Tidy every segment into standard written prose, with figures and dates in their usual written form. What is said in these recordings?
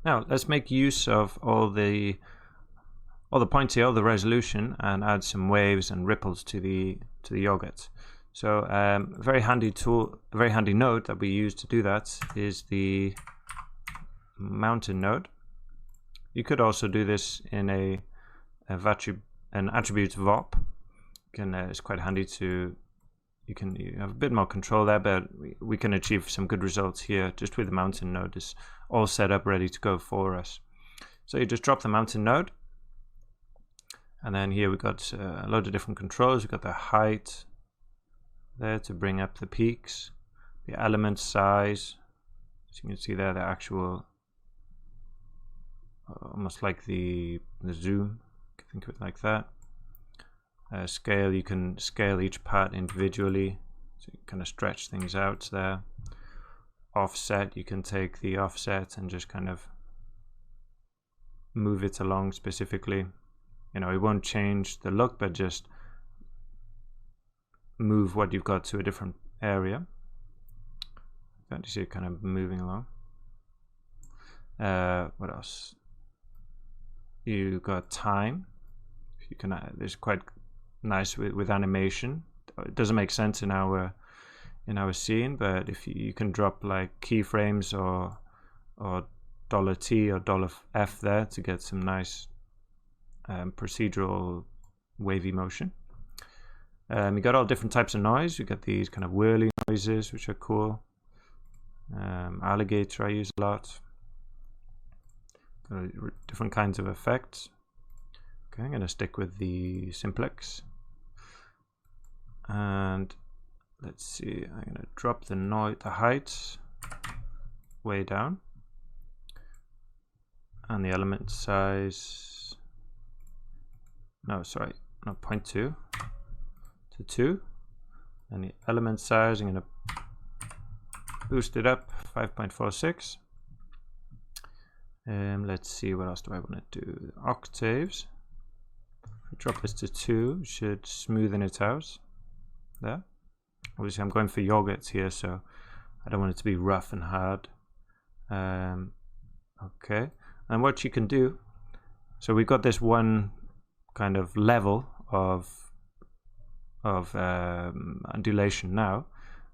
Now let's make use of all the points here, all the resolution, and add some waves and ripples to the yogurt. So a very handy tool, a very handy node that we use to do that is the mountain node. You could also do this in an attribute VOP. It's quite handy to, you have a bit more control there, but we can achieve some good results here just with the mountain node. It's all set up ready to go for us. So you just drop the mountain node, and then here we've got a load of different controls. We've got the height there to bring up the peaks, the element size, as you can see there, the actual, almost like the zoom, think of it like that. Scale, you can scale each part individually, so you kind of stretch things out there. Offset, you can take the offset and just kind of move it along specifically. You know, it won't change the look, but just move what you've got to a different area. You see it kind of moving along. What else? You got time. You can. It's quite nice with animation. It doesn't make sense in our scene, but if you can drop like keyframes or $T or $F there to get some nice procedural wavy motion. You got all different types of noise. You got these kind of whirly noises, which are cool. Alligator I use a lot. Different kinds of effects. Okay, I'm going to stick with the simplex. And let's see, I'm going to drop the height way down. And the element size, no, sorry, no, 0.2 to 2. And the element size, I'm going to boost it up 5.46. Let's see, what else do I want to do? Octaves. If we drop this to 2, should smoothen it out. There. Obviously, I'm going for yogurts here, so I don't want it to be rough and hard. Okay, and what you can do, so we've got this one kind of level of undulation now.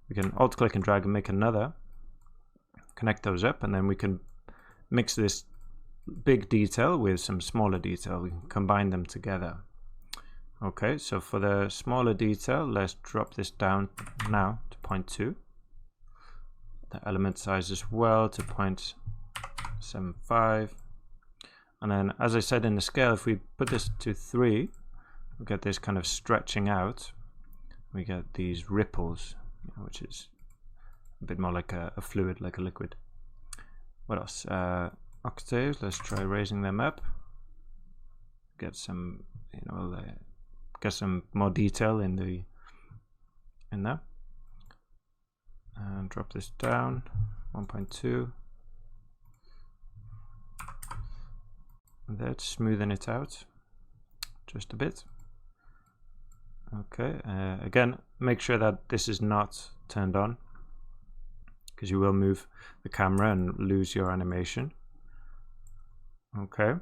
We can alt click and drag and make another, connect those up, and then we can mix this big detail with some smaller detail. We can combine them together. Okay, so for the smaller detail, let's drop this down now to 0.2. The element size as well to 0.75. And then, as I said in the scale, if we put this to 3, we get this kind of stretching out. We get these ripples, which is a bit more like a fluid, like a liquid. What else? Octaves, let's try raising them up. Get some, get some more detail in there. And drop this down 1.2. And that's smoothing it out just a bit. Okay, again, make sure that this is not turned on, because you will move the camera and lose your animation. Okay,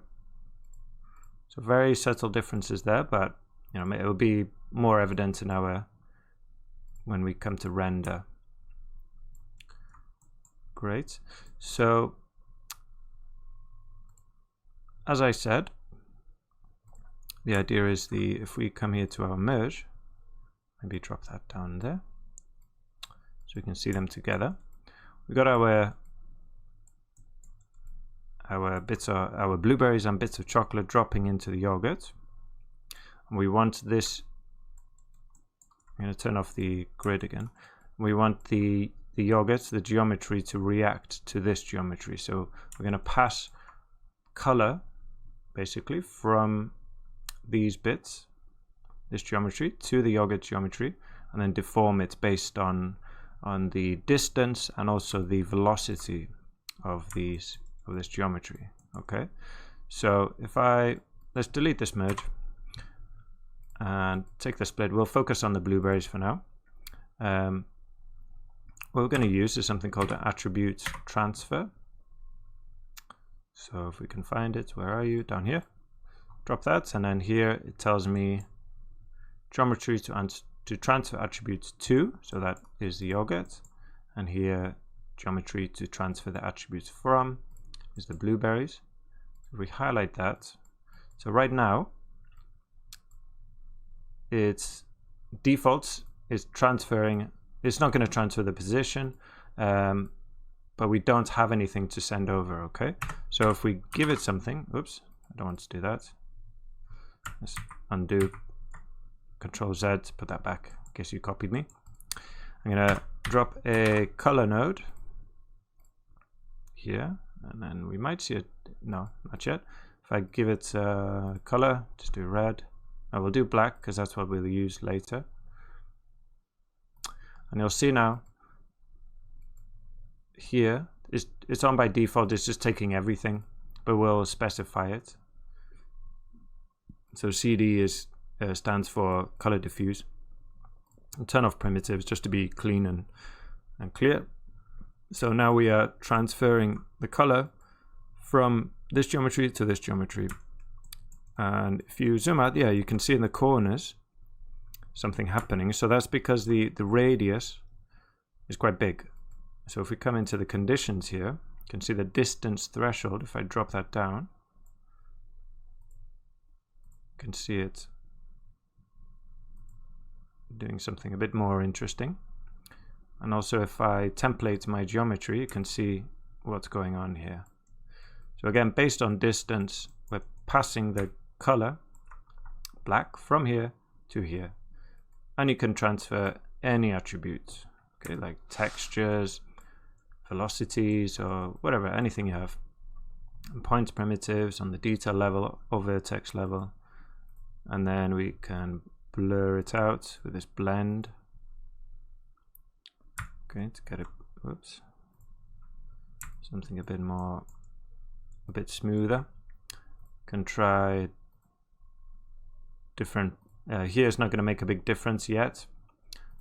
so very subtle differences there, but it will be more evident in when we come to render. Great. So as I said, the idea is if we come here to our merge, maybe drop that down there so we can see them together. We got our blueberries and bits of chocolate dropping into the yogurt. And we want this, I'm going to turn off the grid again. We want the yogurt, the geometry, to react to this geometry. So we're going to pass color basically from these bits, this geometry, to the yogurt geometry, and then deform it based on the distance and also the velocity of this geometry. Okay, so let's delete this merge and take the split. We'll focus on the blueberries for now. What we're going to use is something called an attribute transfer. So if we can find it, where are you? Down here. Drop that, and then here it tells me geometry to transfer attributes to, so that is the yogurt, and here geometry to transfer the attributes from is the blueberries. If we highlight that, so right now its defaults is transferring, it's not going to transfer the position, but we don't have anything to send over. Okay, so if we give it something, oops, I don't want to do that. Let's undo, Control Z, put that back in case you copied me. I'm gonna drop a color node here, and then we might see it. No, not yet. If I give it color, just do red. I will do black because that's what we'll use later. And you'll see now here it's on by default. It's just taking everything, but we'll specify it. So CD is stands for color diffuse. And turn off primitives just to be clean and clear. So now we are transferring the color from this geometry to this geometry. And if you zoom out, yeah, you can see in the corners something happening. So that's because the radius is quite big. So if we come into the conditions here, you can see the distance threshold. If I drop that down, you can see it doing something a bit more interesting. And also if I template my geometry, you can see what's going on here. So again, based on distance, we're passing the color black from here to here, and you can transfer any attributes, okay, like textures, velocities, or whatever, anything you have, and points primitives on the detail level or vertex level, and then we can blur it out with this blend. Okay, to get it, whoops, something a bit smoother. Can try different. Here it's not going to make a big difference yet,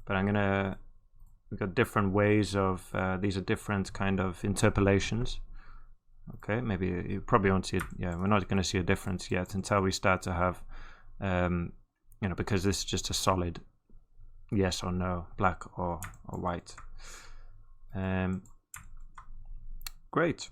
but we've got different ways of. These are different kind of interpolations. Okay, maybe you probably won't see it. Yeah, we're not going to see a difference yet until we start to have. You know, because this is just a solid yes or no, black or white. Great.